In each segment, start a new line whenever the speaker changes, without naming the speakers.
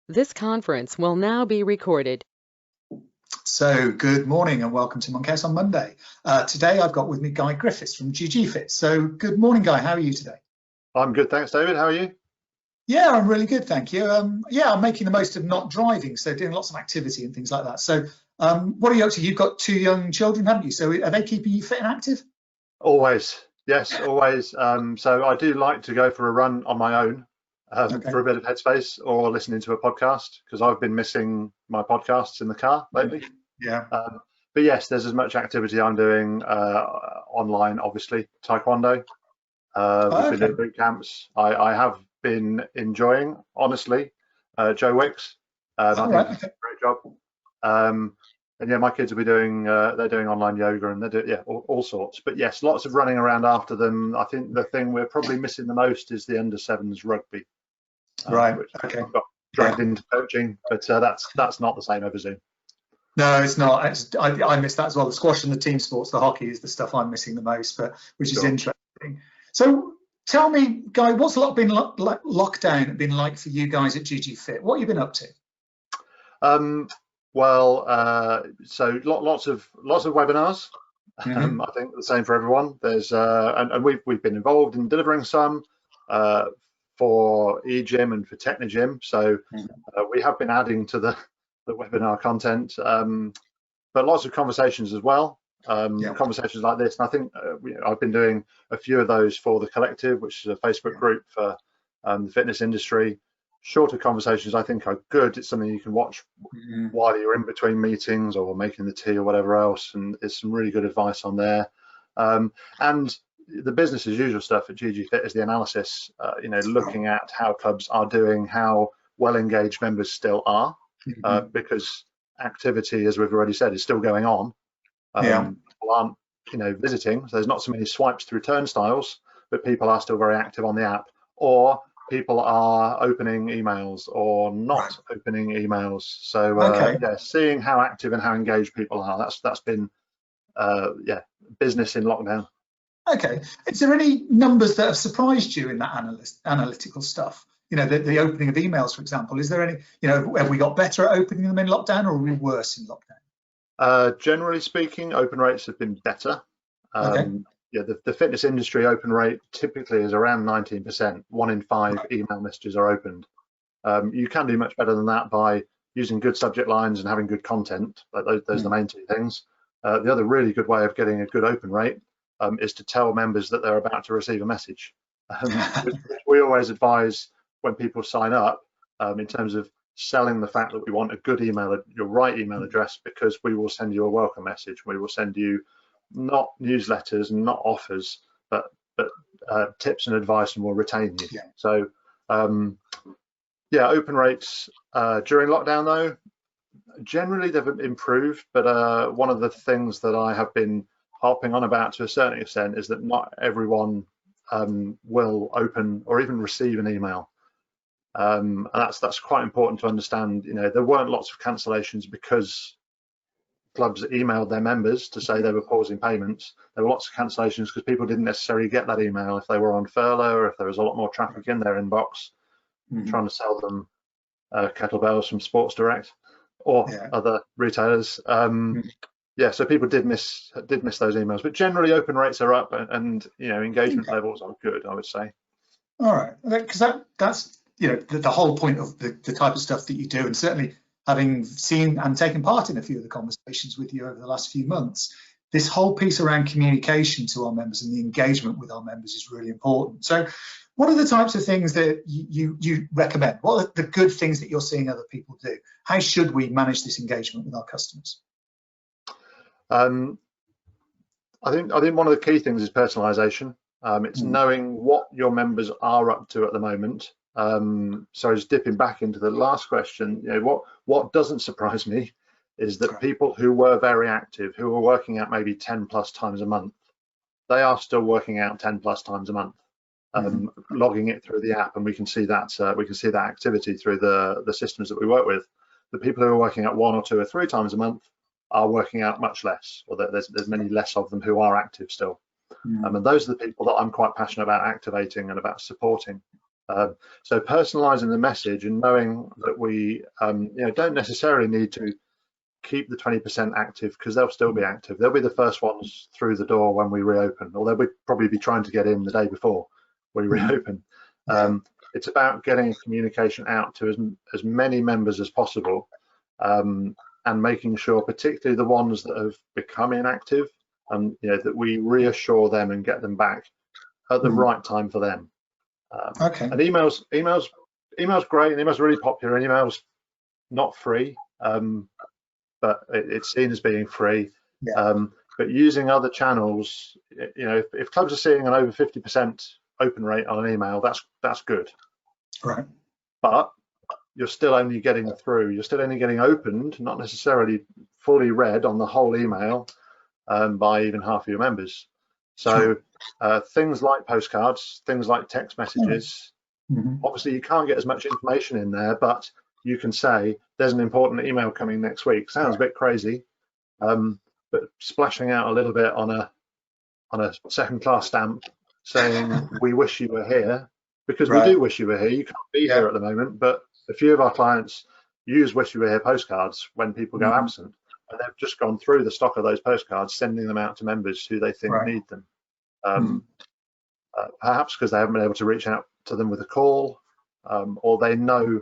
This conference will now be recorded.
So good morning and welcome to Monkhouse on Monday. Today I've got with me Guy Griffiths from GGfit. So good morning, Guy. How are you today?
I'm good, thanks, David. How are you?
Yeah, I'm really good, thank you. I'm making the most of not driving, so doing lots of activity and things like that. So what are you up to? You've got 2 young children, haven't you? So are they keeping you fit and active?
Always, yes, always. So I do like to go for a run on my own
Okay.
for a bit of headspace or listening to a podcast because I've been missing my podcasts in the car lately.
Yeah.
But yes, there's as much activity I'm doing online, obviously. Taekwondo. We've been doing boot camps. I have been enjoying, honestly, Joe Wicks. I think he's doing a great job. And yeah, my kids will be doing, they're doing online yoga and they're doing, all sorts. But yes, lots of running around after them. I think the thing we're probably missing the most is the under-7s rugby. Which I've got dragged into coaching, but that's not the same over Zoom.
No, it's not. I miss that as well. The squash and the team sports, the hockey is the stuff I'm missing the most, but which is interesting. So tell me, Guy, what's lockdown been like for you guys at GGfit? What have you been up to?
So lots of webinars. I think the same for everyone. There's and we've been involved in delivering some for eGym and for Technogym. So we have been adding to the webinar content, but lots of conversations as well. Conversations like this, and I think I've been doing a few of those for the Collective, which is a Facebook group for the fitness industry. Shorter conversations I think are good. It's something you can watch while you're in between meetings or making the tea or whatever else, and there's some really good advice on there. And the business as usual stuff at GGfit is the analysis, looking at how clubs are doing, how well engaged members still are, because activity, as we've already said, is still going on. People aren't, visiting, so there's not so many swipes through turnstiles, but people are still very active on the app, or people are opening emails or not opening emails. So seeing how active and how engaged people are, that's been business in lockdown.
Okay, is there any numbers that have surprised you in that analytical stuff? The opening of emails, for example. Is there any, have we got better at opening them in lockdown, or are we worse in lockdown?
Generally speaking, open rates have been better. The fitness industry open rate typically is around 19%. 1 in 5 email messages are opened. You can do much better than that by using good subject lines and having good content. Those are the main 2 things. The other really good way of getting a good open rate is to tell members that they're about to receive a message. Which we always advise when people sign up, in terms of selling the fact that we want a good email, your right email address, because we will send you a welcome message. We will send you not newsletters and not offers, but tips and advice, and we'll retain you. So open rates during lockdown, though, generally they've improved, but one of the things that I have been harping on about to a certain extent is that not everyone will open or even receive an email. And that's quite important to understand. There weren't lots of cancellations because clubs emailed their members to say they were pausing payments. There were lots of cancellations because people didn't necessarily get that email if they were on furlough, or if there was a lot more traffic in their inbox, trying to sell them kettlebells from Sports Direct or other retailers. So people did miss those emails, but generally open rates are up, and engagement levels are good, I would say.
All right, because that's the whole point of the type of stuff that you do, and certainly having seen and taken part in a few of the conversations with you over the last few months, this whole piece around communication to our members and the engagement with our members is really important. So what are the types of things that you recommend? What are the good things that you're seeing other people do? How should we manage this engagement with our customers?
I think one of the key things is personalization. It's knowing what your members are up to at the moment. So just dipping back into the last question, what doesn't surprise me is that people who were very active, who were working out maybe 10+ times a month, they are still working out 10+ times a month, logging it through the app, and we can see that activity through the systems that we work with. The people who are working out 1 or 2 or 3 times a month are working out much less, or there's many less of them who are active still. And those are the people that I'm quite passionate about activating and about supporting. So personalizing the message and knowing that we don't necessarily need to keep the 20% active, because they'll still be active. They'll be the first ones through the door when we reopen, or they'll probably be trying to get in the day before we reopen. It's about getting communication out to as many members as possible, and making sure, particularly the ones that have become inactive, that we reassure them and get them back at the right time for them. And emails great, and emails really popular, and emails not free, but it's seen as being free. But using other channels, if clubs are seeing an over 50% open rate on an email, that's good.
Right.
But you're still only getting through. You're still only getting opened, not necessarily fully read on the whole email, by even half of your members. So things like postcards, things like text messages, obviously you can't get as much information in there, but you can say there's an important email coming next week. Sounds a bit crazy, but splashing out a little bit on a second-class stamp saying we wish you were here, because we do wish you were here. You can't be here at the moment, but a few of our clients use wish you were here postcards when people go absent, and they've just gone through the stock of those postcards, sending them out to members who they think need them. Perhaps because they haven't been able to reach out to them with a call, or they know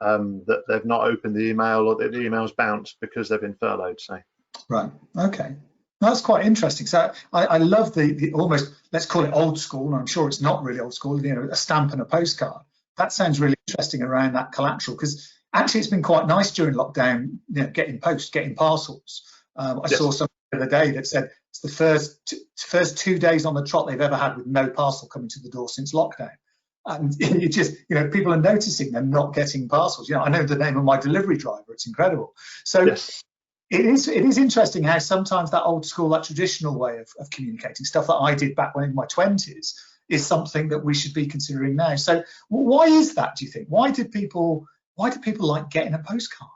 that they've not opened the email, or that the email's bounced because they've been furloughed, say.
Right. Okay. That's quite interesting. So I love the almost, let's call it old school, and I'm sure it's not really old school, a stamp and a postcard. That sounds really interesting around that collateral, because actually it's been quite nice during lockdown, getting post, getting parcels. I saw something the other day that said it's the first 2 days on the trot they've ever had with no parcel coming to the door since lockdown. And you just, people are noticing they're not getting parcels. I know the name of my delivery driver. It's incredible. So it is interesting how sometimes that old school, that traditional way of communicating, stuff that I did back when in my 20s, is something that we should be considering now. So why is that, do you think? Why do people like getting a postcard?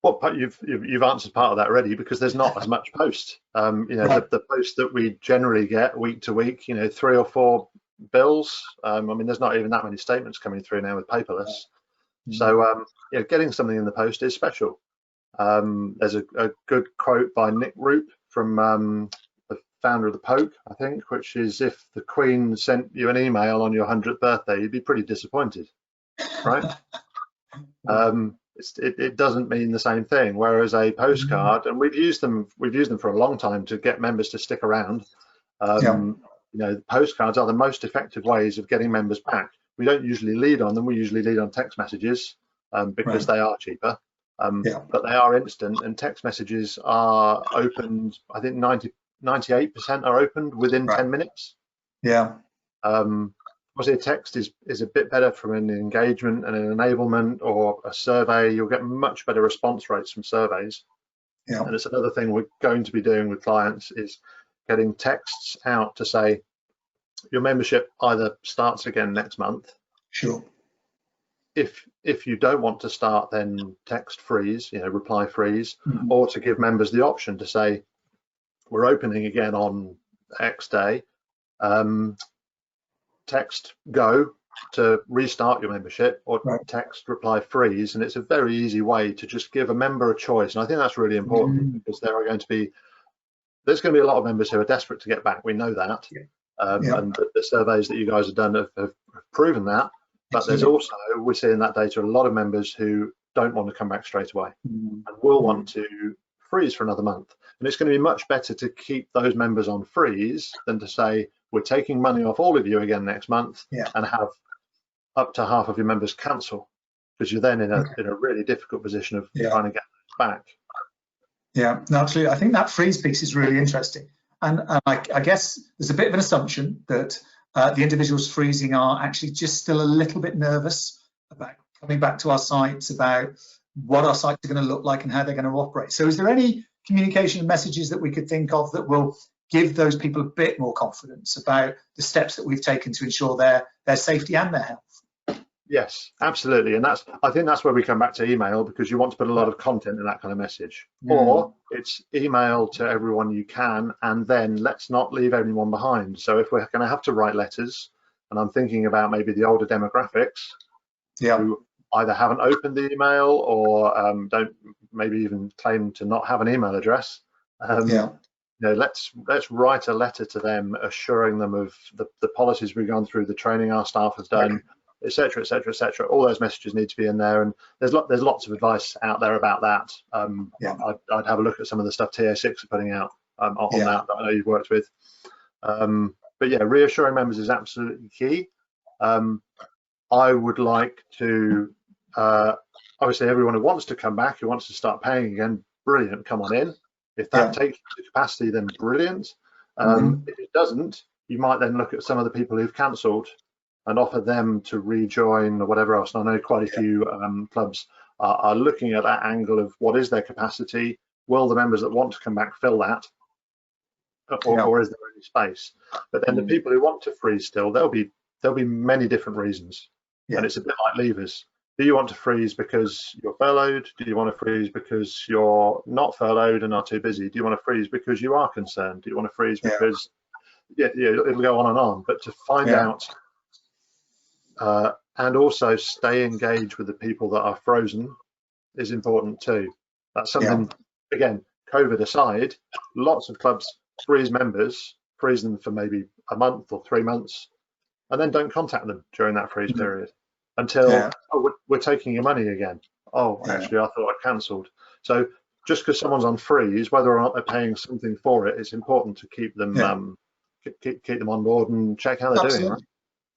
Well, you've answered part of that already, because there's not as much post. The post that we generally get week to week, 3 or 4 bills. There's not even that many statements coming through now with paperless. So getting something in the post is special. There's a good quote by Nick Roop from the founder of the Poke, I think, which is, if the Queen sent you an email on your 100th birthday, you'd be pretty disappointed, right? It doesn't mean the same thing. Whereas a postcard, and we've used them for a long time to get members to stick around. Postcards are the most effective ways of getting members back. We don't usually lead on them. We usually lead on text messages, because they are cheaper. But they are instant, and text messages are opened, I think 98% are opened within 10 minutes. Obviously a text is a bit better from an engagement and an enablement, or a survey. You'll get much better response rates from surveys. And it's another thing we're going to be doing with clients, is getting texts out to say your membership either starts again next month. If you don't want to start, then text freeze, reply freeze, or to give members the option to say we're opening again on X day, text go to restart your membership, or text reply freeze. And it's a very easy way to just give a member a choice, and I think that's really important, because there's going to be a lot of members who are desperate to get back. We know that, and the surveys that you guys have done have proven that. But there's also, we're seeing that data, a lot of members who don't want to come back straight away and will want to freeze for another month. And it's going to be much better to keep those members on freeze than to say we're taking money off all of you again next month and have up to half of your members cancel, because you're then in a really difficult position of trying to get back.
No, absolutely. I think that freeze piece is really interesting. And I guess there's a bit of an assumption that the individuals freezing are actually just still a little bit nervous about coming back to our sites, about what our sites are going to look like and how they're going to operate. So is there any communication messages that we could think of that will give those people a bit more confidence about the steps that we've taken to ensure their safety and their health?
Yes, absolutely. And I think that's where we come back to email, because you want to put a lot of content in that kind of message. Or it's email to everyone you can, and then let's not leave anyone behind. So if we're going to have to write letters, and I'm thinking about maybe the older demographics who either haven't opened the email or don't maybe even claim to not have an email address. Let's write a letter to them assuring them of the policies we've gone through, the training our staff has done, etc., etc., etc. All those messages need to be in there, and there's lots of advice out there about that. I'd have a look at some of the stuff TA6 are putting out on that I know you've worked with. But yeah, reassuring members is absolutely key. I would like to, obviously everyone who wants to come back, who wants to start paying again, brilliant, come on in. If that takes the capacity, then brilliant. If it doesn't, you might then look at some of the people who've cancelled and offer them to rejoin or whatever else. And I know quite a few clubs are looking at that angle of what is their capacity? Will the members that want to come back fill that? Or is there any space? But then the people who want to freeze still, there'll be many different reasons. And it's a bit like levers. Do you want to freeze because you're furloughed? Do you want to freeze because you're not furloughed and are too busy? Do you want to freeze because you are concerned? Do you want to freeze because it'll go on and on. But to find out and also stay engaged with the people that are frozen is important too. That's something, again, COVID aside, lots of clubs freeze members, freeze them for maybe a month or 3 months, and then don't contact them during that freeze period until we're taking your money again. Actually, I thought I cancelled. So just because someone's on freeze, whether or not they're paying something for it, it's important to keep them keep them on board and check how they're doing. Right?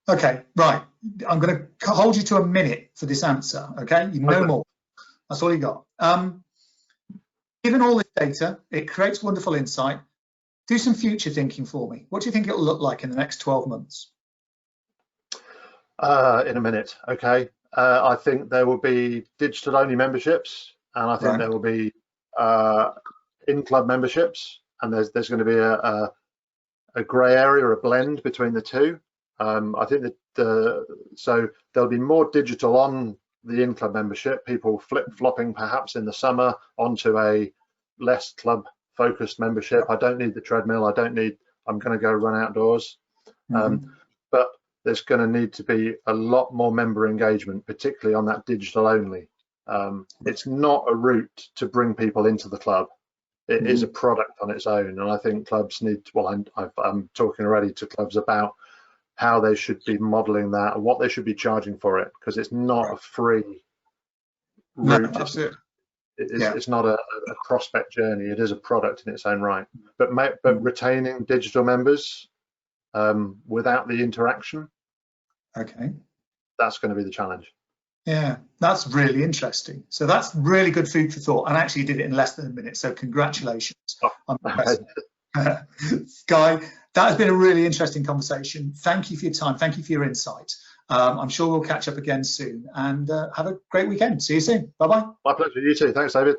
Okay, right. I'm going to hold you to a minute for this answer. Okay, no more. That's all you got. Given all this data, it creates wonderful insight. Do some future thinking for me. What do you think it'll look like in the next 12 months?
In a minute, okay. I think there will be digital-only memberships, and I think there will be in-club memberships, and there's going to be a grey area, a blend between the two. I think that so there'll be more digital on the in-club membership, people flip-flopping perhaps in the summer onto a less club-focused membership. I don't need the treadmill. I'm going to go run outdoors. But there's going to need to be a lot more member engagement, particularly on that digital only. It's not a route to bring people into the club. It is a product on its own. And I think clubs need to, well, I'm talking already to clubs about how they should be modeling that and what they should be charging for it, because it's not a free route. No, it's not a prospect journey. It is a product in its own right. But retaining digital members without the interaction, that's going to be the challenge.
Yeah, that's really interesting. So that's really good food for thought, and actually did it in less than a minute. So congratulations. Guy, that has been a really interesting conversation. Thank you for your time. Thank you for your insight. I'm sure we'll catch up again soon, and have a great weekend. See you soon. Bye-bye.
My pleasure. You too. Thanks, David.